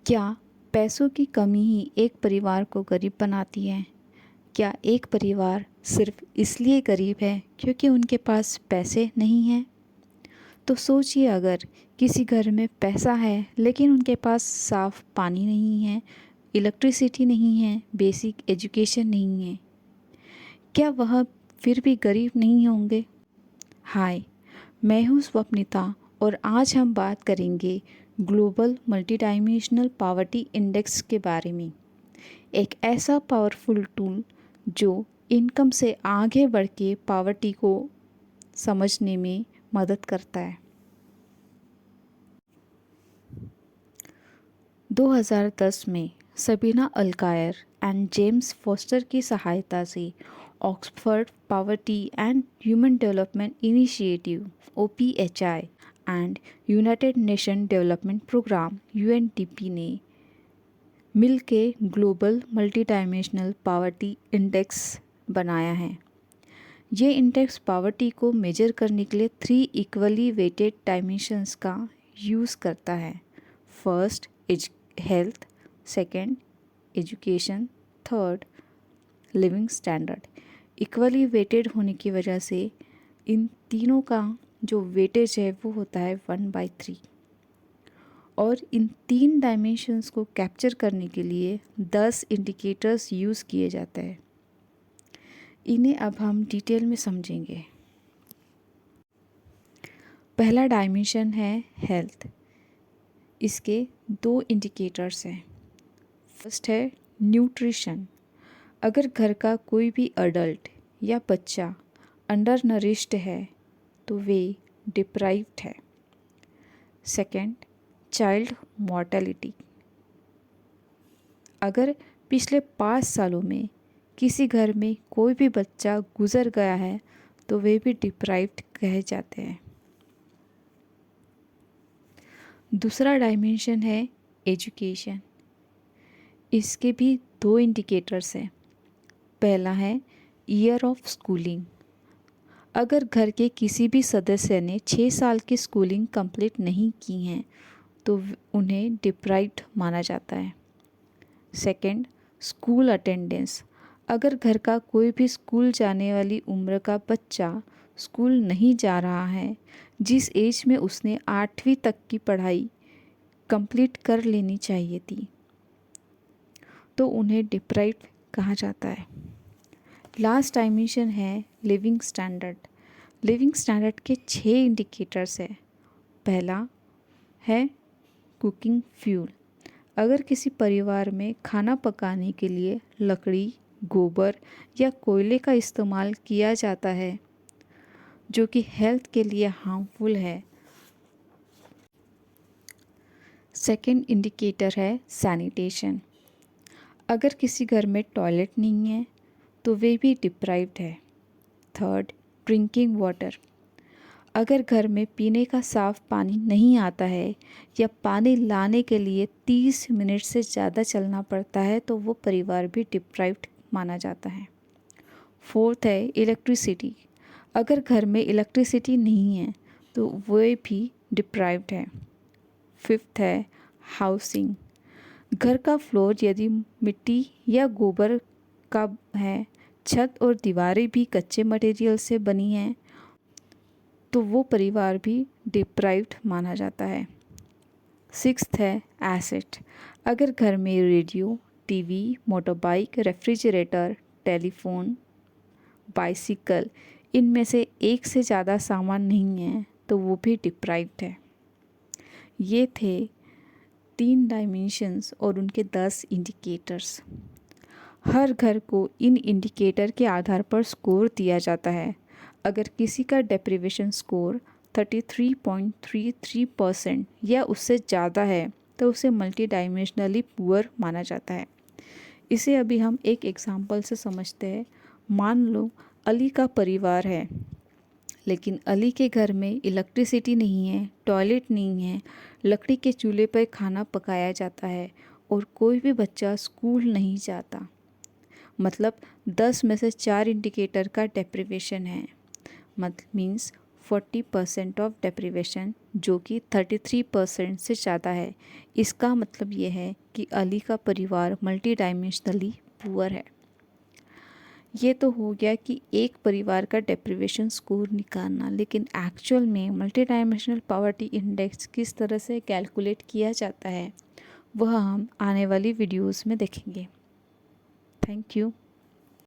क्या पैसों की कमी ही एक परिवार को गरीब बनाती है? क्या एक परिवार सिर्फ इसलिए गरीब है क्योंकि उनके पास पैसे नहीं हैं? तो सोचिए, अगर किसी घर में पैसा है लेकिन उनके पास साफ पानी नहीं है, इलेक्ट्रिसिटी नहीं है, बेसिक एजुकेशन नहीं है, क्या वह फिर भी गरीब नहीं होंगे? हाय, मैं हूँ स्वप्निता और आज हम बात करेंगे ग्लोबल मल्टीडाइमेंशनल पॉवर्टी इंडेक्स के बारे में। एक ऐसा पावरफुल टूल जो इनकम से आगे बढ़ के पॉवर्टी को समझने में मदद करता है। 2010 में Sabina Alkire and James Foster की सहायता से Oxford poverty and human development initiative OPHI and United Nation development programme UNDP ने मिलके ग्लोबल मल्टीडाइमेंशनल पॉवर्टी इंडेक्स बनाया है। ये इंडेक्स पॉवर्टी को मेजर करने के लिए 3 इक्वली वेटेड डायमेंशंस का यूज़ करता है। First health, second education, third living standard. Equally weighted होने की वजह से इन तीनों का जो वेटेज है वो होता है 1/3 और इन 3 डायमेंशंस को कैप्चर करने के लिए 10 इंडिकेटर्स यूज़ किए जाते हैं। इन्हें अब हम डिटेल में समझेंगे। पहला डायमेंशन है हेल्थ। इसके 2 इंडिकेटर्स हैं। फर्स्ट है न्यूट्रिशन। अगर घर का कोई भी अडल्ट या बच्चा अंडर नरिश्ड है तो वे डिप्राइव्ड है। Second, child mortality. अगर पिछले 5 सालों में किसी घर में कोई भी बच्चा गुजर गया है तो वे भी डिप्राइव्ड कहे जाते हैं। दूसरा डायमेंशन है एजुकेशन। इसके भी 2 इंडिकेटर्स हैं। पहला है ईयर ऑफ स्कूलिंग। अगर घर के किसी भी सदस्य ने 6 साल की स्कूलिंग कंप्लीट नहीं की हैं तो उन्हें डिप्राइव्ड माना जाता है। Second, school attendance. अगर घर का कोई भी स्कूल जाने वाली उम्र का बच्चा स्कूल नहीं जा रहा है, जिस एज में उसने 8वीं तक की पढ़ाई कंप्लीट कर लेनी चाहिए थी, तो उन्हें डिप्राइव्ड कहा जाता है। लास्ट डायमेंशन है लिविंग स्टैंडर्ड। लिविंग स्टैंडर्ड के 6 इंडिकेटर्स हैं। पहला है कुकिंग फ्यूल। अगर किसी परिवार में खाना पकाने के लिए लकड़ी, गोबर या कोयले का इस्तेमाल किया जाता है जो कि हेल्थ के लिए हार्मफुल है। सेकंड इंडिकेटर है सैनिटेशन। अगर किसी घर में टॉयलेट नहीं है तो वे भी डिप्राइव्ड है। Third, drinking water. अगर घर में पीने का साफ पानी नहीं आता है या पानी लाने के लिए 30 मिनट से ज़्यादा चलना पड़ता है तो वो परिवार भी डिप्राइव्ड माना जाता है। फोर्थ है इलेक्ट्रिसिटी। अगर घर में इलेक्ट्रिसिटी नहीं है तो वे भी डिप्राइव्ड है। फिफ्थ है हाउसिंग। घर का फ्लोर यदि मिट्टी या गोबर का है, छत और दीवारें भी कच्चे मटेरियल से बनी हैं, तो वो परिवार भी डिप्राइव्ड माना जाता है। सिक्स्थ है एसेट। अगर घर में radio, TV, motorbike, refrigerator, telephone, bicycle, इनमें से एक से ज़्यादा सामान नहीं है तो वो भी डिप्राइव्ड है। ये थे 3 डायमेंशंस और उनके 10 इंडिकेटर्स। हर घर को इन इंडिकेटर के आधार पर स्कोर दिया जाता है। अगर किसी का डेप्रिवेशन स्कोर 33.33% या उससे ज़्यादा है तो उसे मल्टी डायमेंशनली पुअर माना जाता है। इसे अभी हम एक एग्जाम्पल से समझते हैं। मान लो अली का परिवार है, लेकिन अली के घर में इलेक्ट्रिसिटी नहीं है, टॉयलेट नहीं है, लकड़ी के चूल्हे पर खाना पकाया जाता है और कोई भी बच्चा स्कूल नहीं जाता। मतलब 10 में से 4 इंडिकेटर का डेप्रिवेशन है। मीन्स 40% ऑफ डेप्रिवेशन, जो कि 33% से ज़्यादा है। इसका मतलब ये है कि अली का परिवार मल्टी डायमेंशनली पुअर है। ये तो हो गया कि एक परिवार का डेप्रिवेशन स्कोर निकालना, लेकिन एक्चुअल में मल्टी डायमेंशनल पॉवर्टी इंडेक्स किस तरह से कैलकुलेट किया जाता है वह हम आने वाली वीडियोस में देखेंगे। Thank you.